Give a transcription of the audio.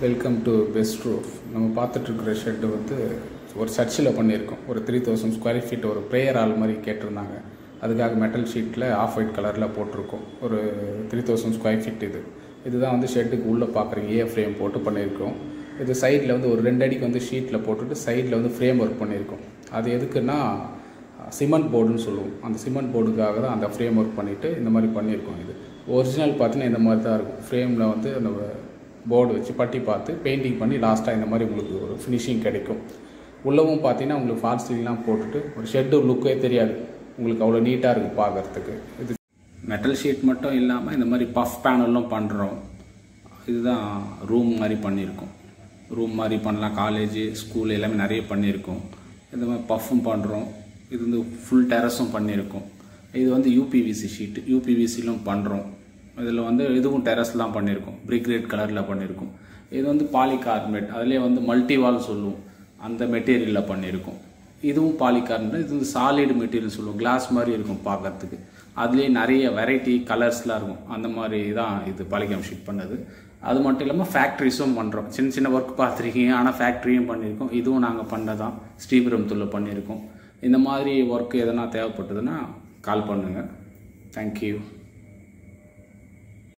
Welcome to best roof. நம்ம பார்த்துட்ருக்கிற shed வந்து ஒரு சர்ச்சில் பண்ணியிருக்கோம். ஒரு 3000 ஸ்கொயர் ஃபீட் ஒரு ப்ரேயர் ஹால் மாதிரி கேட்டிருந்தாங்க. அதுக்காக மெட்டல் ஷீட்டில் ஆஃப் ஒயிட் கலரில் போட்டிருக்கோம். ஒரு 3000 ஸ்கொயர் ஃபீட் இதுதான் வந்து ஷெட்டுக்கு உள்ளே பார்க்குறீங்க. ஃப்ரேம் போட்டு பண்ணியிருக்கோம். இது சைடில் வந்து ஒரு 2 அடிக்கு வந்து ஷீட்டில் போட்டுட்டு சைடில் வந்து ஃப்ரேம் ஒர்க் பண்ணியிருக்கோம். அது எதுக்குன்னா சிமெண்ட் போர்டுன்னு சொல்லுவோம். அந்த சிமெண்ட் போர்டுக்காக தான் அந்த ஃப்ரேம் ஒர்க் பண்ணிவிட்டு இந்த மாதிரி பண்ணியிருக்கோம். இது ஒரிஜினல் பார்த்தீங்கன்னா இந்த மாதிரி தான் இருக்கும். ஃப்ரேமில் வந்து அந்த போர்டு வச்சு பட்டி பார்த்து பெயிண்டிங் பண்ணி லாஸ்ட்டாக இந்த மாதிரி உங்களுக்கு ஒரு ஃபினிஷிங் கிடைக்கும். உள்ளவும் பார்த்தீங்கன்னா உங்களுக்கு ஃபால் சீலிங்லாம் போட்டுட்டு ஒரு ஷெட்டு லுக்கே தெரியாது. உங்களுக்கு அவ்வளோ நீட்டாக இருக்குது பார்க்குறதுக்கு. இது மெட்டல் ஷீட் மட்டும் இல்லாமல் இந்த மாதிரி பஃப் பேனலும் பண்ணுறோம். இதுதான் ரூம் மாதிரி பண்ணியிருக்கோம். ரூம் மாதிரி பண்ணலாம். காலேஜு ஸ்கூல் எல்லாமே நிறைய பண்ணியிருக்கோம். இந்த மாதிரி பஃப்பும் பண்ணுறோம். இது வந்து ஃபுல் டெரஸும் பண்ணியிருக்கோம். இது வந்து யூபிவிசி ஷீட்டு, யூபிவிசிலும் பண்ணுறோம். இதில் வந்து இதுவும் டெரஸ்லாம் பண்ணியிருக்கோம். பிரிக் ரெட் கலரில் பண்ணியிருக்கோம். இது வந்து பாலிகார்பனேட், அதிலே வந்து மல்டிவால் சொல்லுவோம், அந்த மெட்டீரியலில் பண்ணியிருக்கோம். இதுவும் பாலிகார்பனேட். இது வந்து சாலிட் மெட்டீரியல் சொல்லுவோம். கிளாஸ் மாதிரி இருக்கும் பார்க்கறதுக்கு. அதுலேயே நிறைய வெரைட்டி கலர்ஸ்லாம் இருக்கும். அந்த மாதிரி தான் இது பாலிகார்பனேட் ஷீட் பண்ணது. அது மட்டும் இல்லாமல் ஃபேக்ட்ரிஸும் பண்ணுறோம். சின்ன சின்ன ஒர்க் பார்த்துருக்கீங்க, ஆனால் ஃபேக்ட்ரியும் பண்ணியிருக்கோம். இதுவும் நாங்கள் பண்ணதான் ஸ்ரீபெரும்புத்தூரில் பண்ணியிருக்கோம். இந்த மாதிரி ஒர்க்கு எதனா தேவைப்பட்டதுன்னா கால் பண்ணுங்கள். தேங்க்யூ.